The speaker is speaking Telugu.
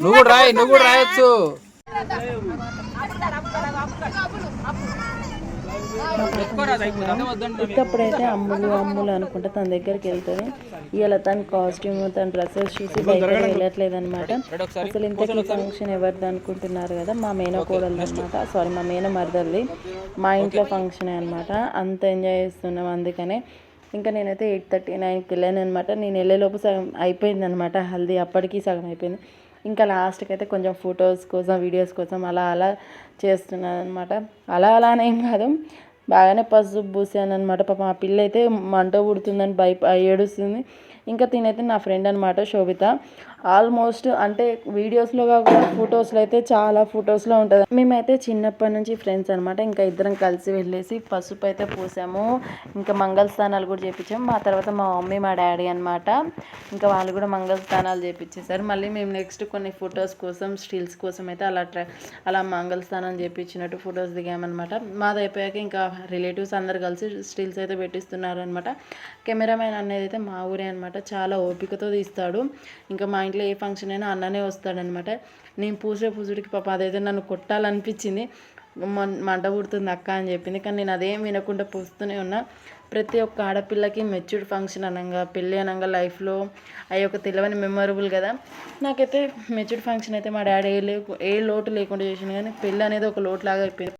నువ్వు కూడా రాయి, నువ్వు కూడా రాయొచ్చు. ఇప్పుడైతే అమ్ములు అనుకుంటే తన దగ్గరికి వెళ్తుంది. ఇలా తన కాస్ట్యూమ్ తన డ్రెస్సెస్ చూసి బయట వెళ్ళట్లేదు అనమాట. అసలు ఇంతకీ ఫంక్షన్ ఎవరిది అనుకుంటున్నారు కదా, మా మేనకోడలు అనమాట. సారీ, మా మేన మరదల్ది. మా ఇంట్లో ఫంక్షన్ అనమాట. అంత ఎంజాయ్ చేస్తున్నాం. అందుకనే ఇంకా నేనైతే 8:39కి వెళ్ళాను అనమాట. నేను వెళ్ళేలోపు సగం అయిపోయింది అనమాట హల్దీ. అప్పటికి సగం అయిపోయింది. ఇంకా లాస్ట్కి అయితే కొంచెం ఫొటోస్ కోసం వీడియోస్ కోసం అలా చేస్తున్నాను అనమాట. అలానేం కాదు, బాగానే పసుపు పూసాను అనమాట. పాప మా పిల్ల అయితే మంట పుడుతుందని ఏడుస్తుంది. ఇంకా తినైతే నా ఫ్రెండ్ అనమాట శోభిత. ఆల్మోస్ట్ అంటే వీడియోస్లో కాకుండా ఫొటోస్లో అయితే చాలా ఫొటోస్లో ఉంటుంది. మేమైతే చిన్నప్పటి నుంచి ఫ్రెండ్స్ అనమాట. ఇంకా ఇద్దరం కలిసి వెళ్ళేసి పసుపు అయితే పూసాము. ఇంకా మంగళ స్థానాలు కూడా చేయించాము. మా తర్వాత మా మమ్మీ మా డాడీ అనమాట. ఇంకా వాళ్ళు కూడా మంగళ స్థానాలు చేయించేసారు. మళ్ళీ మేము నెక్స్ట్ కొన్ని ఫొటోస్ కోసం స్టిల్స్ కోసం అయితే అలా మంగళ స్థానం చేయించినట్టు ఫొటోస్ దిగామన్నమాట. మాది అయిపోయాక ఇంకా రిలేటివ్స్ అందరు కలిసి స్టిల్స్ అయితే పెట్టిస్తున్నారు అనమాట. కెమెరామెన్ అనేది అయితే మా ఊరే అనమాట. చాలా ఓపికతో తీస్తాడు. ఇంకా మా ఇంట్లో ఏ ఫంక్షన్ అయినా అన్ననే వస్తాడనమాట. నేను పూసుడికి పాప అదైతే నన్ను కొట్టాలనిపించింది. మంట పుడుతుంది అక్క అని చెప్పింది. కానీ నేను అదేం వినకుండా పూస్తూనే ఉన్నా. ప్రతి ఒక్క ఆడపిల్లకి మెచ్యూర్డ్ ఫంక్షన్ అనగా పెళ్ళి అనగా లైఫ్లో అవి ఒక తెలియని మెమొరబుల్ కదా. నాకైతే మెచ్యూర్డ్ ఫంక్షన్ అయితే మా డాడీ ఏ లోటు లేకుండా చేసింది. కానీ పెళ్ళి అనేది ఒక లోటు లాగా అయిపోయింది.